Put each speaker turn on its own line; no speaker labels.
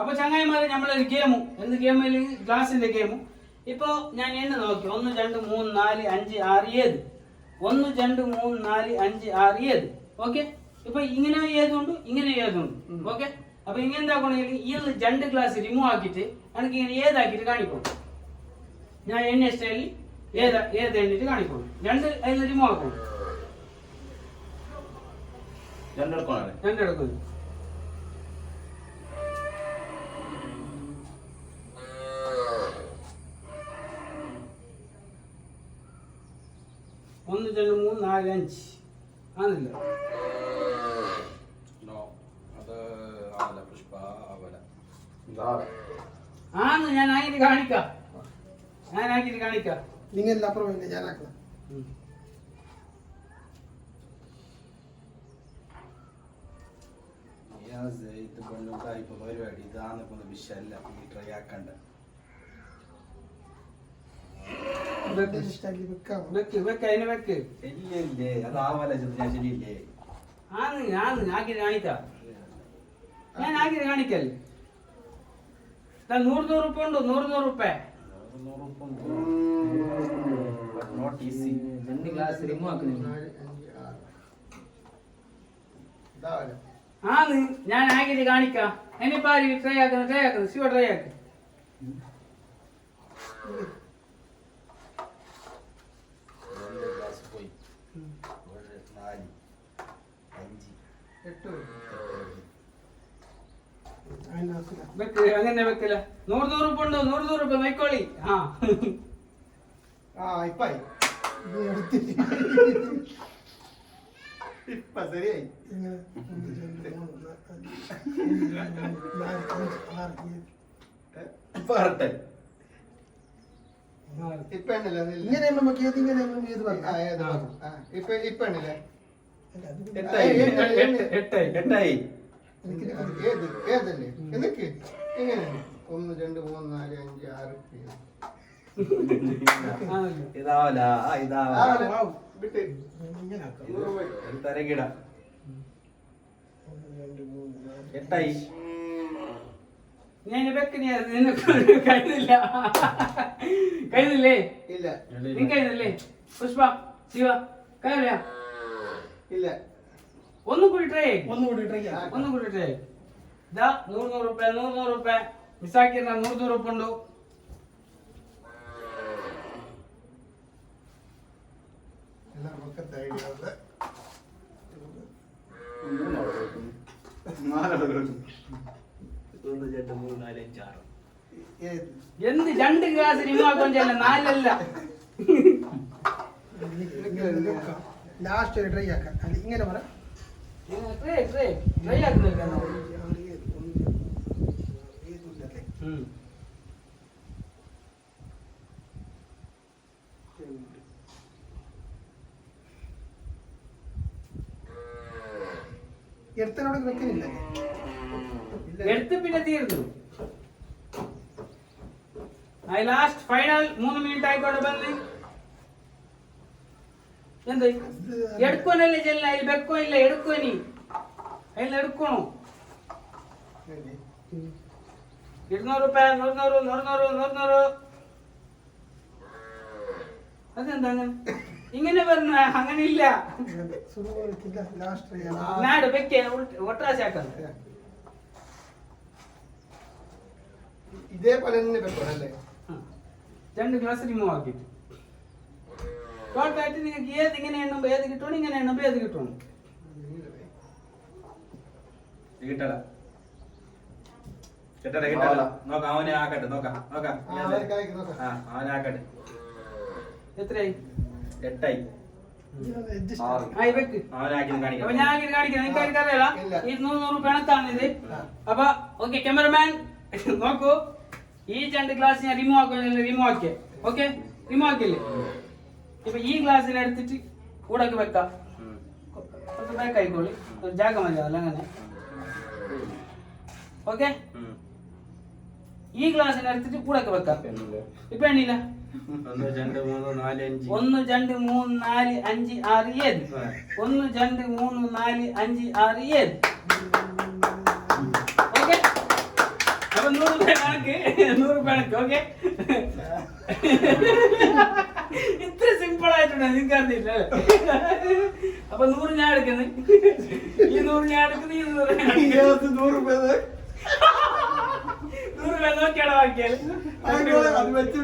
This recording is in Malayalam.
അപ്പൊ ചങ്ങായിമാരെ നമ്മളൊരു ഗെയിമും എന്ത് ഗെയിമിൽ ഗ്ലാസിന്റെ ഗെയിമും ഇപ്പൊ ഞാൻ എണ്ണ നോക്കി 1 2 3 4 5 6 7 1 2 3 4 5 6 7 ഓക്കെ. ഇപ്പൊ ഇങ്ങനെ ഏതുണ്ട് ഇങ്ങനെ ഏതുണ്ട് ഓക്കെ. അപ്പൊ ഇങ്ങനെ എന്താക്കണമെങ്കിൽ ഈ 2 ഗ്ലാസ് റിമൂവ് ആക്കിയിട്ട് എനിക്ക് ഇങ്ങനെ ഏതാക്കിയിട്ട് കാണിക്കണം. ഞാൻ എണ്ണ സ്റ്റൈലിൽ ഏത് എണ്ണിട്ട് കാണിക്കണം. 2 അതിൽ റിമൂവ് ആക്കണം. 2 എടുക്കുന്നു. ഒന്ന് രണ്ട് മൂന്ന് നാല് അഞ്ച് ആണല്ലോ. ആന്ന് ഞാൻ ആക്കിട്ട് കാണിക്കാം.
നിങ്ങൾ അപ്പുറം ഞാൻ ആക്കണം.
പരിപാടി ഇതാണ് വിഷയല്ല ട്രൈ ആക്കണ്ട. ശരിയല്ലേ അതാവല്ല ഞാൻ ശരിയില്ലേ
ആന്ന് ആക്കിട്ട് കാണിക്കാം. ഞാൻ ആക്കിട്ട് കാണിക്കല്ലേ. 100 ഉറുപ്പ ഉണ്ടോ? 100 ഉറുപ്പ
നോട്ട് ഈസി.
2 ഗ്ലാസ് റിമൂവ് ആക്കുന്നു. ആന്ന് ഞാൻ ആക്കിട്ട് കാണിക്കാം. ഇനിയിപ്പോ ട്രൈ ആക്കുന്നു. ശിവ ട്രൈ ആക്ക്. അങ്ങനെ വെക്കില്ല. 100 ഉറുപ്പ ഉണ്ടോ? 100 ഉറുപ്പ നോക്കോളി.
ഇപ്പായി ഇപ്പൊ ശരിയായി.
ഇപ്പൊ കറക്റ്റ്.
ഇപ്പൊ ഇങ്ങനെ നമുക്ക് ഇങ്ങനെ ഇപ്പൊ എണ്ണില്ലേ
എട്ടായി.
ഏതല്ലേ എന്നൊക്കെ എങ്ങനെ 1 2 3 4 5 6
ഇതാവല
വിട്ട്
തരകിട. 8
ഞാൻ കഴിയുന്നില്ലേ?
ഇല്ല
നീ കഴിയുന്നില്ലേ? പുഷ്പ ശിവ കഴിയ
ഇല്ല.
ഒന്നും കൂടി ട്രൈ
ട്രൈ
ഇതാ 100 ഉറുപ്പ 100 ഉറുപ്പ മിസ്സാക്കിയ 100 ഉറുപ്പ ഉണ്ടോ? എന്ത് 2 ഗ്ലാസ് റിമൂവ് 4
ലാസ്റ്റ് ട്രൈ ആക്കാം. ഇങ്ങനെ പറ
ട്രൈ ആക്കുന്നില്ല.
എടുത്തനോട് വെക്കുന്നില്ല.
എടുത്ത് പിന്നെ തീർന്നു. ലാസ്റ്റ് ഫൈനൽ 3 മിനിറ്റ് ആയിക്കോട്ടെ. ബന്ധി എന്ത് എടുക്കോനല്ലേ ചെല്ല. അതിൽ വെക്കോ ഇല്ല. എടുക്കോ നീ അതിൽ എടുക്കണോ? 200 ഉറുപ്പ 100 അതെന്താ അങ്ങനെ ഇങ്ങനെ പറഞ്ഞ? അങ്ങനെ ഇല്ല. നാട് വെക്കേ ഒട്ടാശാക്കുന്നു.
ഇതേപോലെ തന്നെ വെക്കണല്ലേ.
2 ഗ്ലാസ് റിമൂവ് ആക്കിയിട്ട് ടോട്ടലായിട്ട് നിങ്ങൾക്ക് ഏത് ഇങ്ങനെ എണ്ണുമ്പോ ഏത് കിട്ടണം, ഇങ്ങനെ എണ്ണുമ്പോ ഏത് കിട്ടണം.
നോക്കാം അവനെ ആക്കട്ടെ. നോക്കാം അവനെ ആക്കട്ടെ.
എത്രയായി?
8
ആയി വെക്ക്. അപ്പൊ ഞാൻ കാണിക്കാം. നിങ്ങൾക്ക് അറിയാല ഈ 100 ഉറുപ്പ കണക്കാണ് ഇത്. അപ്പൊ ഓക്കെ ക്യാമറമാൻ നോക്കൂ. ഈ 2 ഗ്ലാസ് ഞാൻ റിമൂവ് ആക്കിയ ഓക്കെ. റിമൂവ് ആക്കില്ലേ? ഇപ്പൊ ഈ ഗ്ലാസ്സിനെ എടുത്തിട്ട് കൂടൊക്കെ വെക്കാം. കുറച്ച് ബാക്ക് ആയിക്കോളി. ഒരു ജാഗ മതിയാവല്ല അങ്ങനെ ഓക്കെ. ഈ ഗ്ലാസ്സിനെ എടുത്തിട്ട് കൂടൊക്കെ വെക്കാം. ഇപ്പൊ എണ്ണില്ല.
1 2 3 4 5
1 2 3 4 5 6 7 1 2 3 4 5 6 7 ഓക്കെ. അപ്പൊ 100 രൂപ കണക്ക് 100 രൂപ കണക്ക് ഓക്കെ. ഇത്ര സിമ്പിൾ ആയിട്ടുണ്ട് നിങ്ങൾക്ക് അറിയില്ല. അപ്പൊ 100 ഞാൻ എടുക്കുന്നു, ഈ 100 ഞാൻ എടുക്കുന്നു, ഈ 100
100 രൂപ
100 രൂപ നോക്കിയാണ് ബാക്കിയാൽ
അത് വെച്ച്